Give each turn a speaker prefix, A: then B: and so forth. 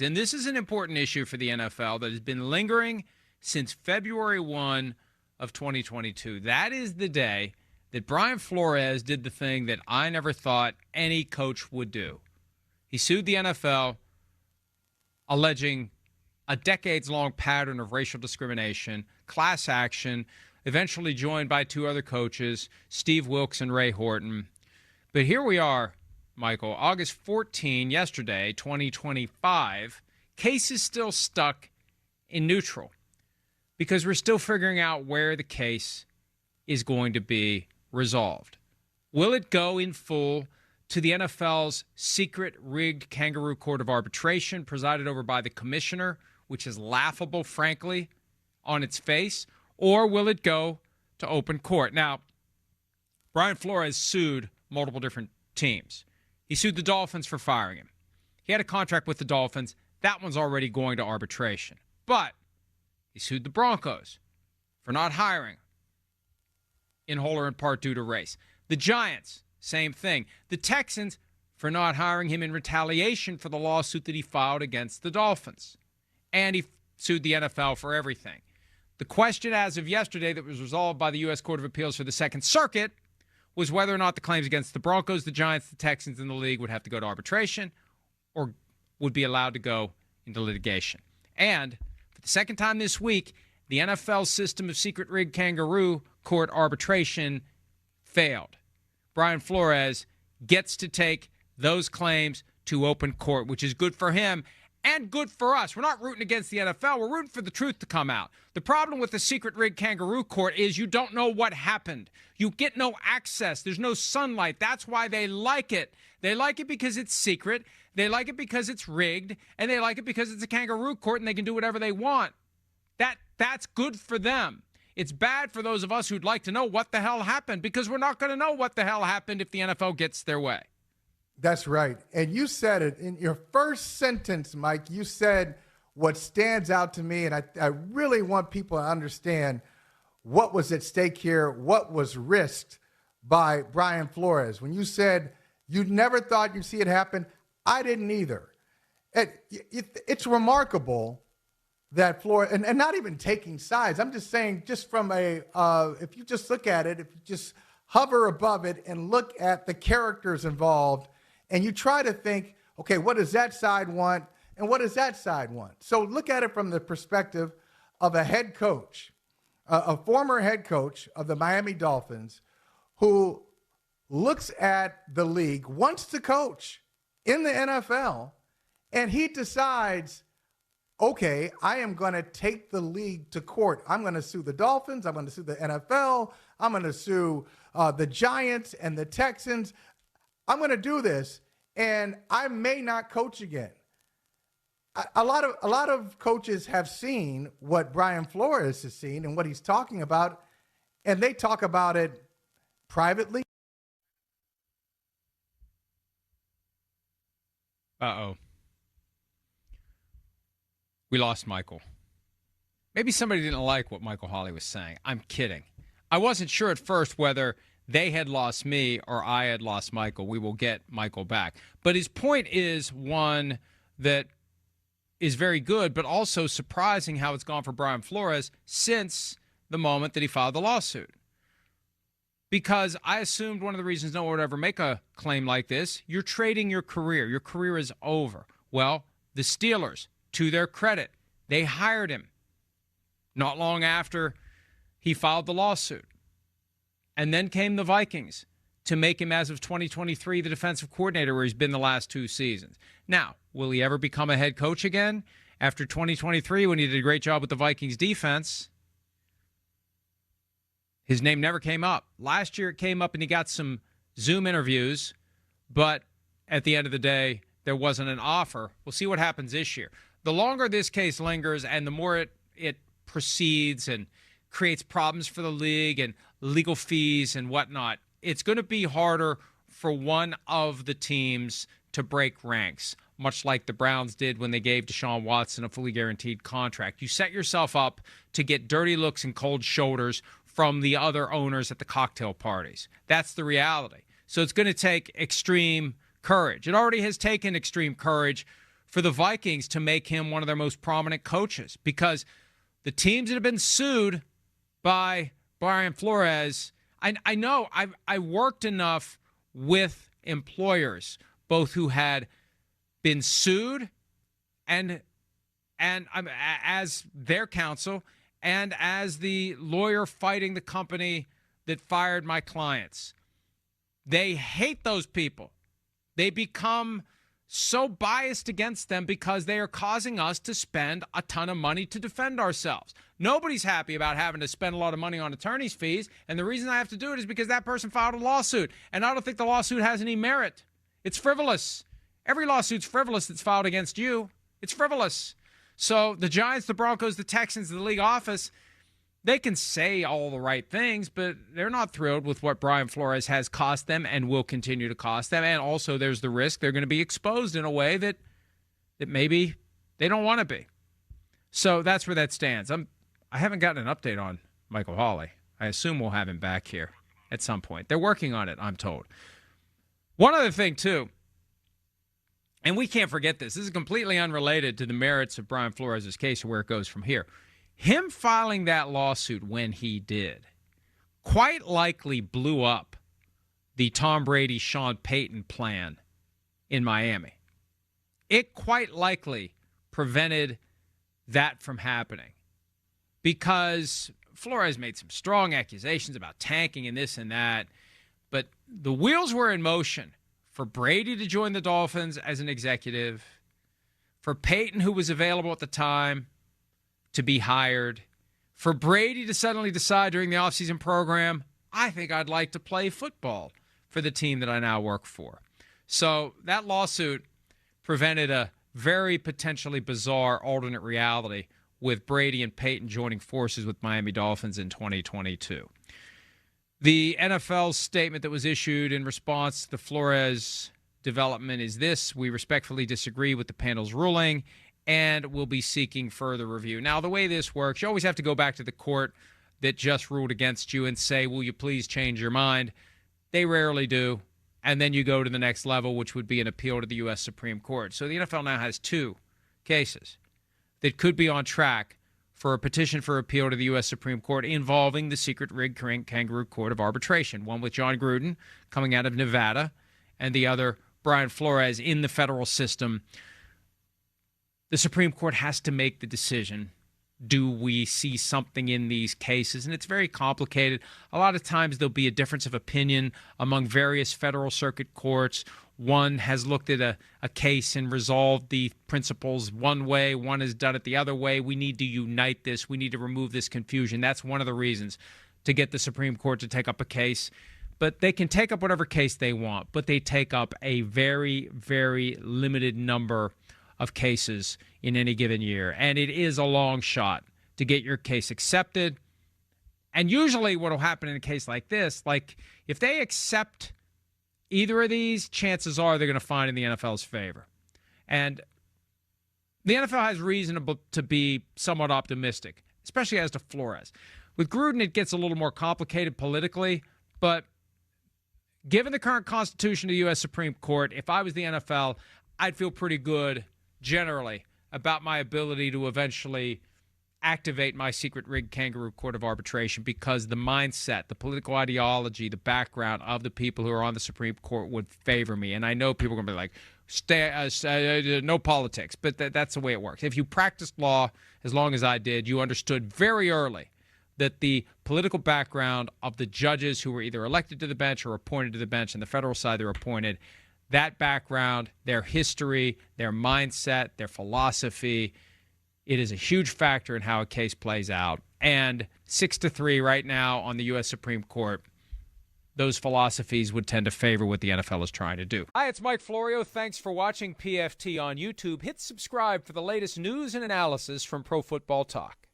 A: And this is an important issue for the NFL that has been lingering since February 1 of 2022. That is the day that Brian Flores did the thing that I never thought any coach would do. He sued the NFL, alleging a decades-long pattern of racial discrimination, class action, eventually joined by two other coaches, Steve Wilkes and Ray Horton. But here we are, Michael, August 14, yesterday, 2025. Case is still stuck in neutral because we're still figuring out where the case is going to be resolved. Will it go in full to the NFL's secret rigged kangaroo court of arbitration presided over by the commissioner, which is laughable, frankly, on its face, or will it go to open court? Now, Brian Flores sued multiple different teams. He sued the Dolphins for firing him. He had a contract with the Dolphins. That one's already going to arbitration. But he sued the Broncos for not hiring, in whole or in part due to race. The Giants, same thing. The Texans for not hiring him in retaliation for the lawsuit that he filed against the Dolphins. And he sued the NFL for everything. The question as of yesterday that was resolved by the U.S. Court of Appeals for the Second Circuit was whether or not the claims against the Broncos, the Giants, the Texans, and the league would have to go to arbitration or would be allowed to go into litigation. And for the second time this week, the NFL system of secret rigged kangaroo court arbitration failed. Brian Flores gets to take those claims to open court, which is good for him and good for us. We're not rooting against the NFL. We're rooting for the truth to come out. The problem with the secret rigged kangaroo court is you don't know what happened. You get no access. There's no sunlight. That's why they like it. They like it because it's secret. They like it because it's rigged. And they like it because it's a kangaroo court and they can do whatever they want. That's good for them. It's bad for those of us who'd like to know what the hell happened because we're not going to know what the hell happened if the NFL gets their way.
B: That's right. And you said it in your first sentence, Mike. You said what stands out to me, and I really want people to understand what was at stake here, what was risked by Brian Flores. When you said you never thought you'd see it happen, I didn't either. It's remarkable that Flores, and not even taking sides, I'm just saying just from if you just look at it, if you just hover above it and look at the characters involved, and you try to think, okay, what does that side want and what does that side want? So look at it from the perspective of a head coach, a former head coach of the Miami Dolphins who looks at the league, wants to coach in the NFL, and he decides, okay, I am going to take the league to court. I'm going to sue the Dolphins. I'm going to sue the NFL. I'm going to sue the Giants and the Texans. I'm going to do this, and I may not coach again. A lot of coaches have seen what Brian Flores has seen and what he's talking about, and they talk about it privately.
A: Uh-oh. We lost Michael. Maybe somebody didn't like what Michael Holley was saying. I'm kidding. I wasn't sure at first whether they had lost me or I had lost Michael. We will get Michael back. But his point is one that is very good, but also surprising how it's gone for Brian Flores since the moment that he filed the lawsuit. Because I assumed one of the reasons no one would ever make a claim like this, you're trading your career. Your career is over. Well, the Steelers, to their credit, they hired him not long after he filed the lawsuit. And then came the Vikings to make him, as of 2023, the defensive coordinator where he's been the last two seasons. Now, will he ever become a head coach again after 2023 when he did a great job with the Vikings defense? His name never came up. Last year it came up and he got some Zoom interviews, but at the end of the day, there wasn't an offer. We'll see what happens this year. The longer this case lingers and the more it proceeds and creates problems for the league and legal fees and whatnot, it's going to be harder for one of the teams to break ranks, much like the Browns did when they gave Deshaun Watson a fully guaranteed contract. You set yourself up to get dirty looks and cold shoulders from the other owners at the cocktail parties. That's the reality. So it's going to take extreme courage. It already has taken extreme courage for the Vikings to make him one of their most prominent coaches, because the teams that have been sued by Brian Flores, I know I worked enough with employers, both who had been sued and I'm as their counsel and as the lawyer fighting the company that fired my clients. They hate those people. They become so biased against them because they are causing us to spend a ton of money to defend ourselves. Nobody's happy about having to spend a lot of money on attorney's fees, and the reason I have to do it is because that person filed a lawsuit, and I don't think the lawsuit has any merit. It's frivolous. Every lawsuit's frivolous that's filed against you. It's frivolous. So the Giants, the Broncos, the Texans, the league office, they can say all the right things, but they're not thrilled with what Brian Flores has cost them and will continue to cost them. And also there's the risk they're going to be exposed in a way that maybe they don't want to be. So that's where that stands. I haven't gotten an update on Michael Holley. I assume we'll have him back here at some point. They're working on it, I'm told. One other thing, too, and we can't forget this. This is completely unrelated to the merits of Brian Flores' case or where it goes from here. Him filing that lawsuit when he did quite likely blew up the Tom Brady, Sean Payton plan in Miami. It quite likely prevented that from happening because Flores made some strong accusations about tanking and this and that, but the wheels were in motion for Brady to join the Dolphins as an executive, for Payton, who was available at the time, to be hired, for Brady to suddenly decide during the offseason program, I think I'd like to play football for the team that I now work for. So that lawsuit prevented a very potentially bizarre alternate reality with Brady and Payton joining forces with Miami Dolphins in 2022. The NFL's statement that was issued in response to the Flores development is this: we respectfully disagree with the panel's ruling and will be seeking further review. Now, the way this works, you always have to go back to the court that just ruled against you and say, will you please change your mind? They rarely do. And then you go to the next level, which would be an appeal to the U.S. Supreme Court. So the NFL now has two cases that could be on track for a petition for appeal to the U.S. Supreme Court involving the secret rigged kangaroo court of arbitration, one with John Gruden coming out of Nevada and the other Brian Flores in the federal system. The Supreme Court has to make the decision. Do we see something in these cases? And it's very complicated. A lot of times there'll be a difference of opinion among various federal circuit courts. One has looked at a case and resolved the principles one way. One has done it the other way. We need to unite this. We need to remove this confusion. That's one of the reasons to get the Supreme Court to take up a case. But they can take up whatever case they want, but they take up a very, very limited number of cases in any given year. And it is a long shot to get your case accepted. And usually what will happen in a case like this, like if they accept either of these, chances are they're going to find in the NFL's favor. And the NFL has reason to be somewhat optimistic, especially as to Flores. With Gruden, it gets a little more complicated politically, but given the current constitution of the U.S. Supreme Court, if I was the NFL, I'd feel pretty good generally about my ability to eventually activate my secret rigged kangaroo court of arbitration, because the mindset, the political ideology, the background of the people who are on the Supreme Court would favor me. And I know people are going to be like, no politics, but that's the way it works. If you practiced law as long as I did, you understood very early that the political background of the judges who were either elected to the bench or appointed to the bench, on the federal side they're appointed, that background, their history, their mindset, their philosophy, it is a huge factor in how a case plays out. And 6-3 right now on the U.S. Supreme Court, those philosophies would tend to favor what the NFL is trying to do. Hi, it's Mike Florio. Thanks for watching PFT on YouTube. Hit subscribe for the latest news and analysis from Pro Football Talk.